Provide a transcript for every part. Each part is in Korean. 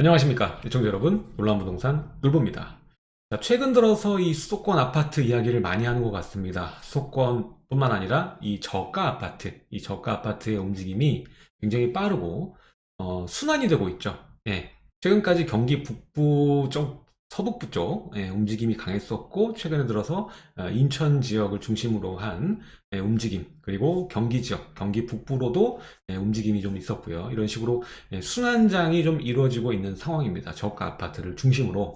안녕하십니까 시청자 여러분, 놀라운 부동산 놀부입니다. 최근 들어서 이 수도권 아파트 이야기를 많이 하는 것 같습니다. 수도권뿐만 아니라 이 저가 아파트, 이 저가 아파트의 움직임이 굉장히 빠르고 순환이 되고 있죠. 예, 최근까지 경기 북부 쪽, 서북부 쪽 움직임이 강했었고, 최근에 들어서 인천 지역을 중심으로 한 움직임, 그리고 경기 지역, 경기 북부로도 움직임이 좀 있었고요. 이런 식으로 순환장이 좀 이루어지고 있는 상황입니다. 저가 아파트를 중심으로.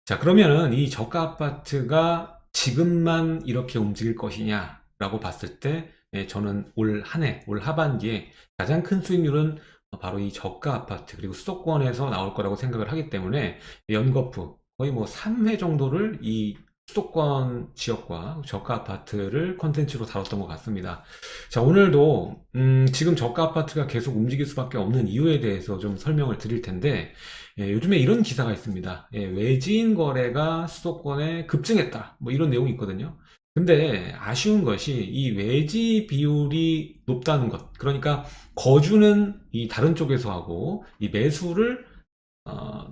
자, 그러면은 이 저가 아파트가 지금만 이렇게 움직일 것이냐라고 봤을 때, 저는 올 한 해, 올 하반기에 가장 큰 수익률은 바로 이 저가 아파트, 그리고 수도권에서 나올 거라고 생각을 하기 때문에 연거푸 거의 뭐 3회 정도를 이 수도권 지역과 저가 아파트를 컨텐츠로 다뤘던 것 같습니다. 자, 오늘도 지금 저가 아파트가 계속 움직일 수밖에 없는 이유에 대해서 좀 설명을 드릴 텐데, 요즘에 이런 기사가 있습니다. 외지인 거래가 수도권에 급증했다, 뭐 이런 내용이 있거든요. 근데 아쉬운 것이 이 외지 비율이 높다는 것, 그러니까 거주는 이 다른 쪽에서 하고 이 매수를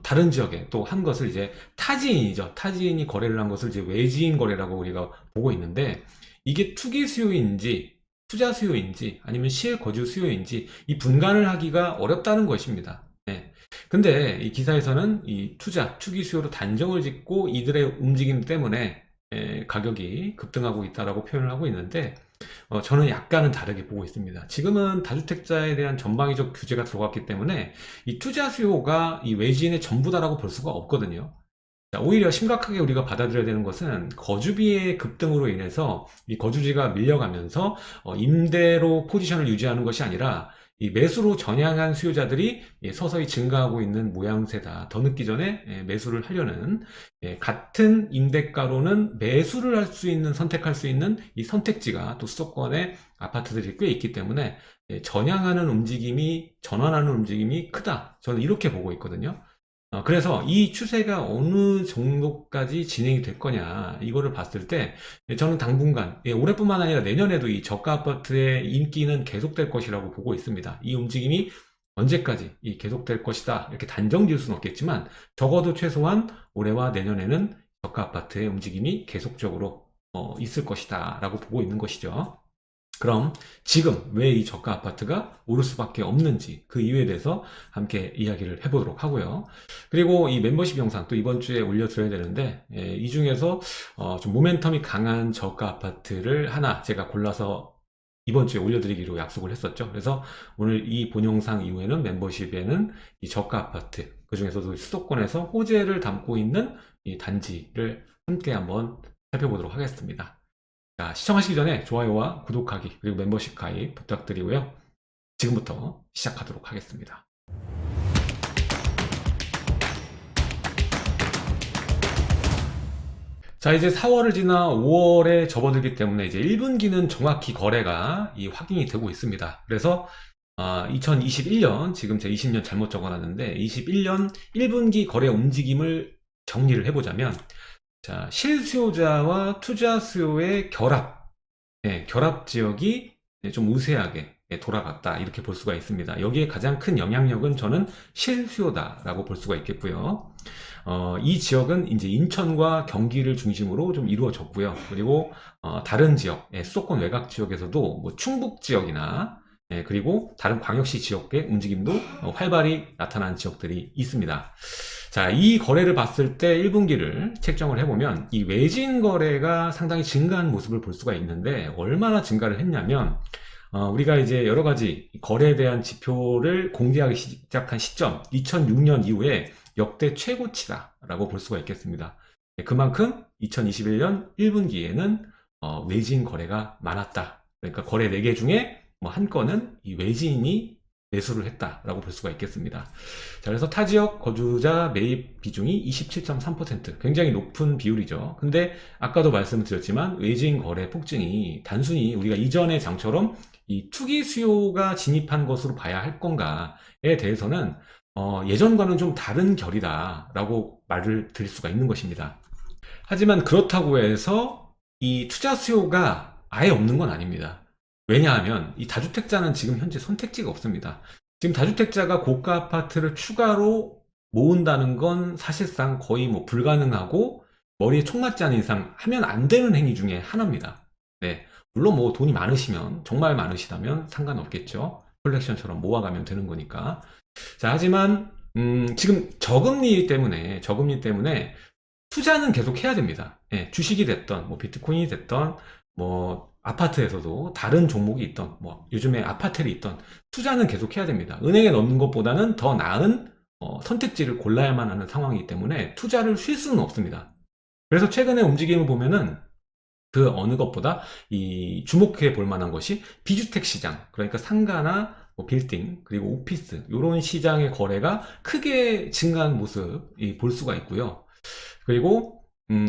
다른 지역에 또 한 것을 이제 타지인이죠. 타지인이 거래를 한 것을 이제 외지인 거래라고 우리가 보고 있는데, 이게 투기 수요인지 투자 수요인지 아니면 실거주 수요인지 이 분간을 하기가 어렵다는 것입니다. 네. 근데 이 기사에서는 이 투기 수요로 단정을 짓고 이들의 움직임 때문에 가격이 급등하고 있다라고 표현을 하고 있는데, 저는 약간은 다르게 보고 있습니다. 지금은 다주택자에 대한 전방위적 규제가 들어갔기 때문에 이 투자 수요가 이 외지인의 전부다라고 볼 수가 없거든요. 자, 오히려 심각하게 우리가 받아들여야 되는 것은 거주비의 급등으로 인해서 이 거주지가 밀려가면서 임대로 포지션을 유지하는 것이 아니라 이 매수로 전향한 수요자들이 서서히 증가하고 있는 모양새다. 더 늦기 전에 매수를 하려는, 같은 임대가로는 매수를 할 수 있는, 선택할 수 있는 이 선택지가 또 수도권에 아파트들이 꽤 있기 때문에 전향하는 움직임이, 전환하는 움직임이 크다. 저는 이렇게 보고 있거든요. 그래서 이 추세가 어느 정도까지 진행이 될 거냐, 이거를 봤을 때, 저는 당분간, 올해뿐만 아니라 내년에도 이 저가 아파트의 인기는 계속될 것이라고 보고 있습니다. 이 움직임이 언제까지 계속될 것이다, 이렇게 단정 지을 수는 없겠지만, 적어도 최소한 올해와 내년에는 저가 아파트의 움직임이 계속적으로 있을 것이다, 라고 보고 있는 것이죠. 그럼 지금 왜 이 저가 아파트가 오를 수밖에 없는지, 그 이유에 대해서 함께 이야기를 해보도록 하고요. 그리고 이 멤버십 영상 또 이번 주에 올려드려야 되는데, 이 중에서 좀 모멘텀이 강한 저가 아파트를 하나 제가 골라서 이번 주에 올려드리기로 약속을 했었죠. 그래서 오늘 이 본 영상 이후에는 멤버십에는 이 저가 아파트, 그 중에서도 수도권에서 호재를 담고 있는 이 단지를 함께 한번 살펴보도록 하겠습니다. 자, 시청하시기 전에 좋아요와 구독하기, 그리고 멤버십 가입 부탁드리고요. 지금부터 시작하도록 하겠습니다. 자, 이제 4월을 지나 5월에 접어들기 때문에 이제 1분기는 정확히 거래가 확인이 되고 있습니다. 그래서 2021년, 지금 제가 20년 잘못 적어놨는데 21년 1분기 거래 움직임을 정리를 해보자면, 자, 실수요자와 투자 수요의 결합 지역이 좀 우세하게 돌아갔다, 이렇게 볼 수가 있습니다. 여기에 가장 큰 영향력은 저는 실수요다라고 볼 수가 있겠고요. 이 지역은 이제 인천과 경기를 중심으로 좀 이루어졌고요. 그리고 다른 지역, 수도권 외곽 지역에서도 뭐 충북 지역이나 그리고 다른 광역시 지역의 움직임도 활발히 나타난 지역들이 있습니다. 자, 이 거래를 봤을 때 1분기를 책정을 해보면 이 외진 거래가 상당히 증가한 모습을 볼 수가 있는데, 얼마나 증가를 했냐면, 우리가 이제 여러 가지 거래에 대한 지표를 공개하기 시작한 시점, 2006년 이후에 역대 최고치다라고 볼 수가 있겠습니다. 그만큼 2021년 1분기에는 외진 거래가 많았다. 그러니까 거래 4개 중에 뭐 한 건은 이 외지인이 매수를 했다라고 볼 수가 있겠습니다. 자, 그래서 타 지역 거주자 매입 비중이 27.3%, 굉장히 높은 비율이죠. 근데 아까도 말씀을 드렸지만 외지인 거래 폭증이 단순히 우리가 이전의 장처럼 이 투기 수요가 진입한 것으로 봐야 할 건가에 대해서는 예전과는 좀 다른 결이다라고 말을 드릴 수가 있는 것입니다. 하지만 그렇다고 해서 이 투자 수요가 아예 없는 건 아닙니다. 왜냐하면 이 다주택자는 지금 현재 선택지가 없습니다. 지금 다주택자가 고가 아파트를 추가로 모은다는 건 사실상 거의 뭐 불가능하고 머리에 총 맞지 않은 이상 하면 안 되는 행위 중에 하나입니다. 네. 물론 뭐 돈이 많으시면, 정말 많으시다면 상관없겠죠. 컬렉션처럼 모아가면 되는 거니까. 자, 하지만, 지금 저금리 때문에 투자는 계속 해야 됩니다. 예, 주식이 됐던, 뭐 비트코인이 됐던, 뭐 아파트에서도 다른 종목이 있던, 뭐 요즘에 아파트를 있던 투자는 계속 해야 됩니다. 은행에 넣는 것보다는 더 나은 선택지를 골라야만 하는 상황이기 때문에 투자를 쉴 수는 없습니다. 그래서 최근에 움직임을 보면은 그 어느 것보다 이 주목해 볼 만한 것이 비주택 시장, 그러니까 상가나 뭐 빌딩, 그리고 오피스, 이런 시장의 거래가 크게 증가한 모습이 볼 수가 있고요. 그리고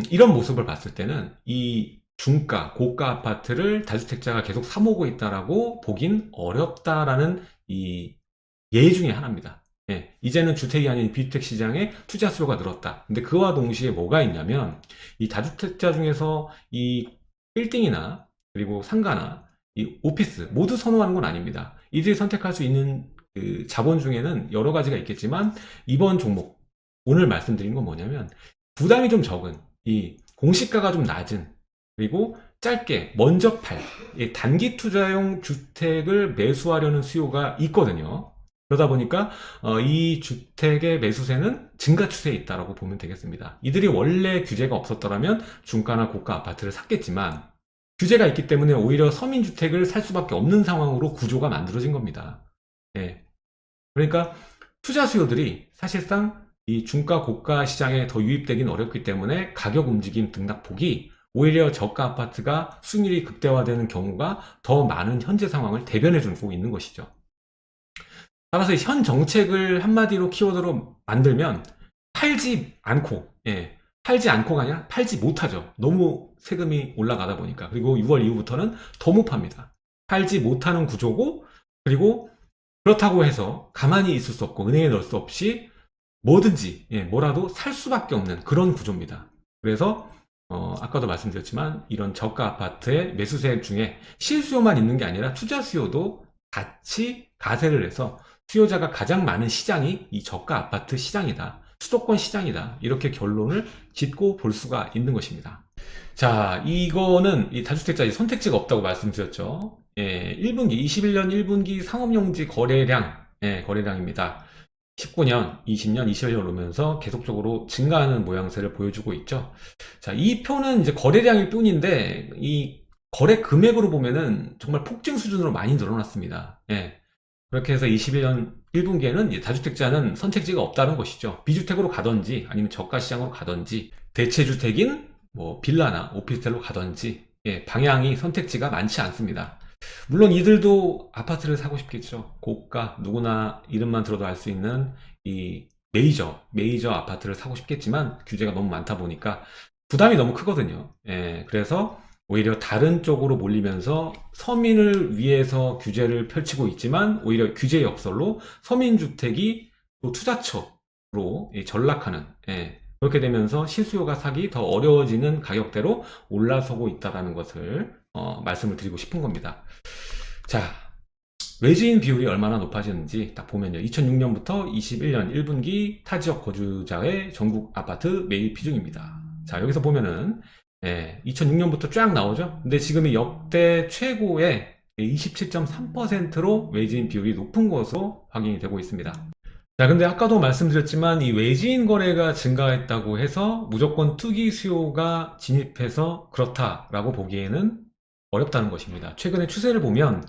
이런 모습을 봤을 때는 이 중가, 고가 아파트를 다주택자가 계속 사모으고 있다라고 보긴 어렵다라는 이 예 중에 하나입니다. 예, 이제는 주택이 아닌 비주택 시장에 투자 수요가 늘었다. 근데 그와 동시에 뭐가 있냐면 이 다주택자 중에서 이 빌딩이나 그리고 상가나 이 오피스 모두 선호하는 건 아닙니다. 이들이 선택할 수 있는 그 자본 중에는 여러 가지가 있겠지만 이번 종목 오늘 말씀드린 건 뭐냐면 부담이 좀 적은 이 공시가가 좀 낮은 그리고 짧게 먼저 팔 단기 투자용 주택을 매수하려는 수요가 있거든요. 그러다 보니까 이 주택의 매수세는 증가 추세에 있다고 보면 되겠습니다. 이들이 원래 규제가 없었더라면 중가나 고가 아파트를 샀겠지만 규제가 있기 때문에 오히려 서민주택을 살 수밖에 없는 상황으로 구조가 만들어진 겁니다. 예. 그러니까 투자 수요들이 사실상 이 중가 고가 시장에 더 유입되긴 어렵기 때문에 가격 움직임 등락폭이 오히려 저가 아파트가 수익률이 극대화되는 경우가 더 많은 현재 상황을 대변해 주고 있는 것이죠. 따라서 현 정책을 한마디로 키워드로 만들면 팔지 않고, 예, 팔지 않고가 아니라 팔지 못하죠. 너무 세금이 올라가다 보니까. 그리고 6월 이후부터는 더 못 팝니다. 팔지 못하는 구조고, 그리고 그렇다고 해서 가만히 있을 수 없고 은행에 넣을 수 없이 뭐든지, 예, 뭐라도 살 수밖에 없는 그런 구조입니다. 그래서 아까도 말씀드렸지만 이런 저가 아파트의 매수세 중에 실수요만 있는 게 아니라 투자 수요도 같이 가세를 해서 수요자가 가장 많은 시장이 이 저가 아파트 시장이다. 수도권 시장이다. 이렇게 결론을 짓고 볼 수가 있는 것입니다. 자, 이거는 이 다주택자 선택지가 없다고 말씀드렸죠. 예, 1분기, 21년 1분기 상업용지 거래량, 예, 거래량입니다. 19년, 20년, 21년 오면서 계속적으로 증가하는 모양새를 보여주고 있죠. 자, 이 표는 이제 거래량일 뿐인데, 이 거래 금액으로 보면은 정말 폭증 수준으로 많이 늘어났습니다. 예. 그렇게 해서 21년 1분기에는 다주택자는 선택지가 없다는 것이죠. 비주택으로 가든지 아니면 저가 시장으로 가든지 대체주택인 뭐 빌라나 오피스텔로 가든지 예, 방향이 선택지가 많지 않습니다. 물론 이들도 아파트를 사고 싶겠죠. 고가 누구나 이름만 들어도 알 수 있는 이 메이저 아파트를 사고 싶겠지만 규제가 너무 많다 보니까 부담이 너무 크거든요. 예, 그래서 오히려 다른 쪽으로 몰리면서 서민을 위해서 규제를 펼치고 있지만 오히려 규제 역설로 서민주택이 또 투자처로 전락하는, 예, 그렇게 되면서 실수요가 사기 더 어려워지는 가격대로 올라서고 있다는 것을 말씀을 드리고 싶은 겁니다. 자, 외지인 비율이 얼마나 높아지는지 딱 보면요. 2006년부터 21년 1분기 타지역 거주자의 전국 아파트 매입 비중입니다. 자, 여기서 보면은 2006년부터 쫙 나오죠. 근데 지금이 역대 최고의 27.3%로 외지인 비율이 높은 것으로 확인이 되고 있습니다. 자, 근데 아까도 말씀드렸지만 이 외지인 거래가 증가했다고 해서 무조건 투기 수요가 진입해서 그렇다라고 보기에는 어렵다는 것입니다. 최근의 추세를 보면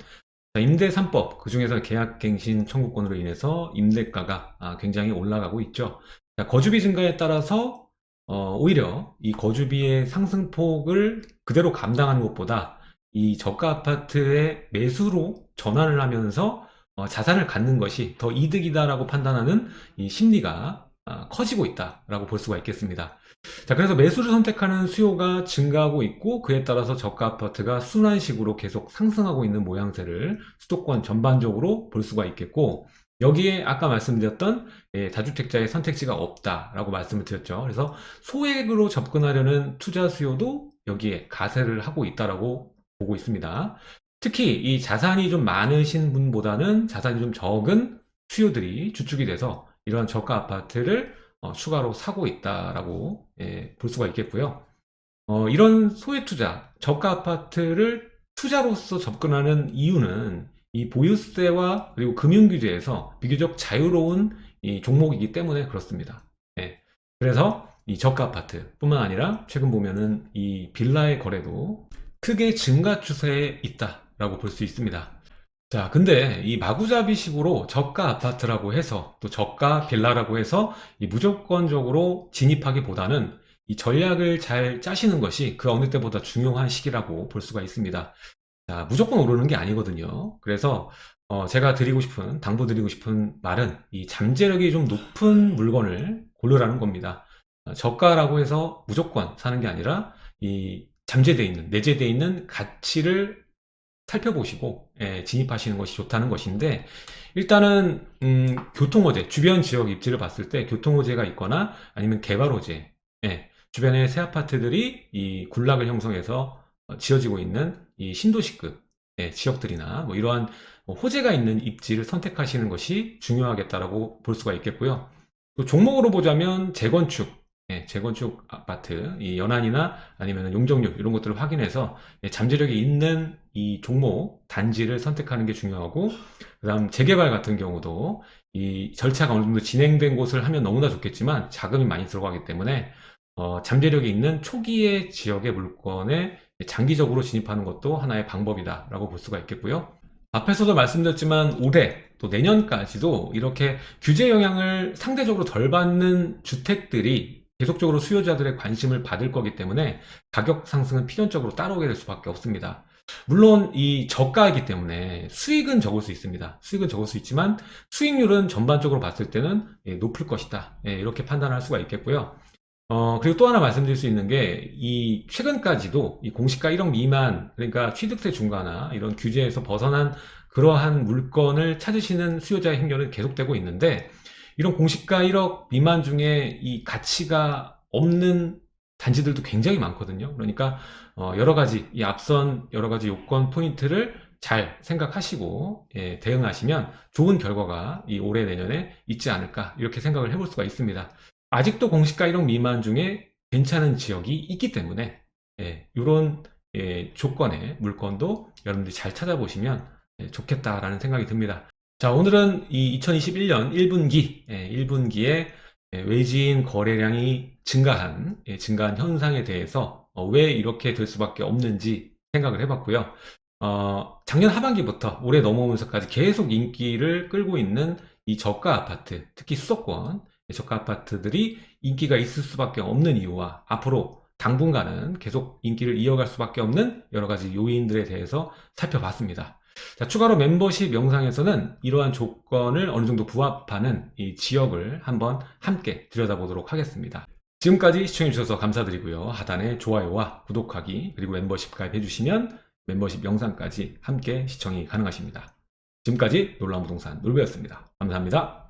임대 3법, 그중에서 계약갱신 청구권으로 인해서 임대가가 굉장히 올라가고 있죠. 자, 거주비 증가에 따라서 오히려 이 거주비의 상승폭을 그대로 감당하는 것보다 이 저가 아파트의 매수로 전환을 하면서 자산을 갖는 것이 더 이득이다라고 판단하는 이 심리가 커지고 있다라고 볼 수가 있겠습니다. 자, 그래서 매수를 선택하는 수요가 증가하고 있고 그에 따라서 저가 아파트가 순환식으로 계속 상승하고 있는 모양새를 수도권 전반적으로 볼 수가 있겠고 여기에 아까 말씀드렸던 다주택자의 선택지가 없다라고 말씀을 드렸죠. 그래서 소액으로 접근하려는 투자 수요도 여기에 가세를 하고 있다라고 보고 있습니다. 특히 이 자산이 좀 많으신 분보다는 자산이 좀 적은 수요들이 주축이 돼서 이런 저가 아파트를 추가로 사고 있다라고 볼 수가 있겠고요. 이런 소액 투자, 저가 아파트를 투자로서 접근하는 이유는 이 보유세와 그리고 금융 규제에서 비교적 자유로운 이 종목이기 때문에 그렇습니다. 예. 그래서 이 저가 아파트뿐만 아니라 최근 보면은 이 빌라의 거래도 크게 증가 추세에 있다라고 볼 수 있습니다. 자, 근데 이 마구잡이식으로 저가 아파트라고 해서 또 저가 빌라라고 해서 이 무조건적으로 진입하기보다는 이 전략을 잘 짜시는 것이 그 어느 때보다 중요한 시기라고 볼 수가 있습니다. 자, 무조건 오르는 게 아니거든요. 그래서 제가 당부드리고 싶은 말은 이 잠재력이 좀 높은 물건을 고르라는 겁니다. 저가라고 해서 무조건 사는 게 아니라 이 내재되어 있는 가치를 살펴보시고 진입하시는 것이 좋다는 것인데, 일단은 교통호재, 주변 지역 입지를 봤을 때 교통호재가 있거나 아니면 개발호재, 주변에 새 아파트들이 이 군락을 형성해서 지어지고 있는 이 신도시급 지역들이나 뭐 이러한 호재가 있는 입지를 선택하시는 것이 중요하겠다라고 볼 수가 있겠고요. 또 종목으로 보자면 재건축 아파트, 이 연한이나 아니면 용적률 이런 것들을 확인해서 잠재력이 있는 이 종목 단지를 선택하는 게 중요하고, 그다음 재개발 같은 경우도 이 절차가 어느 정도 진행된 곳을 하면 너무나 좋겠지만 자금이 많이 들어가기 때문에 잠재력이 있는 초기의 지역의 물건에 장기적으로 진입하는 것도 하나의 방법이다라고 볼 수가 있겠고요. 앞에서도 말씀드렸지만 올해 또 내년까지도 이렇게 규제 영향을 상대적으로 덜 받는 주택들이 계속적으로 수요자들의 관심을 받을 거기 때문에 가격 상승은 필연적으로 따라오게 될 수밖에 없습니다. 물론 이 저가이기 때문에 수익은 적을 수 있습니다. 수익은 적을 수 있지만 수익률은 전반적으로 봤을 때는 높을 것이다. 이렇게 판단할 수가 있겠고요. 그리고 또 하나 말씀드릴 수 있는 게, 이 최근까지도 이 공시가 1억 미만, 그러니까 취득세 중과나 이런 규제에서 벗어난 그러한 물건을 찾으시는 수요자의 행렬은 계속되고 있는데, 이런 공시가 1억 미만 중에 이 가치가 없는 단지들도 굉장히 많거든요. 그러니까 이 앞선 여러 가지 요건 포인트를 잘 생각하시고 대응하시면 좋은 결과가 이 올해 내년에 있지 않을까, 이렇게 생각을 해볼 수가 있습니다. 아직도 공시가 1억 미만 중에 괜찮은 지역이 있기 때문에 이런 조건의 물건도 여러분들이 잘 찾아보시면 좋겠다라는 생각이 듭니다. 자, 오늘은 이 2021년 1분기에 외지인 거래량이 증가한 현상에 대해서 왜 이렇게 될 수밖에 없는지 생각을 해봤고요. 작년 하반기부터 올해 넘어오면서까지 계속 인기를 끌고 있는 이 저가 아파트, 특히 수도권 저가 아파트들이 인기가 있을 수밖에 없는 이유와 앞으로 당분간은 계속 인기를 이어갈 수밖에 없는 여러 가지 요인들에 대해서 살펴봤습니다. 자, 추가로 멤버십 영상에서는 이러한 조건을 어느 정도 부합하는 이 지역을 한번 함께 들여다보도록 하겠습니다. 지금까지 시청해주셔서 감사드리고요. 하단에 좋아요와 구독하기, 그리고 멤버십 가입해주시면 멤버십 영상까지 함께 시청이 가능하십니다. 지금까지 놀라운 부동산 놀부였습니다. 감사합니다.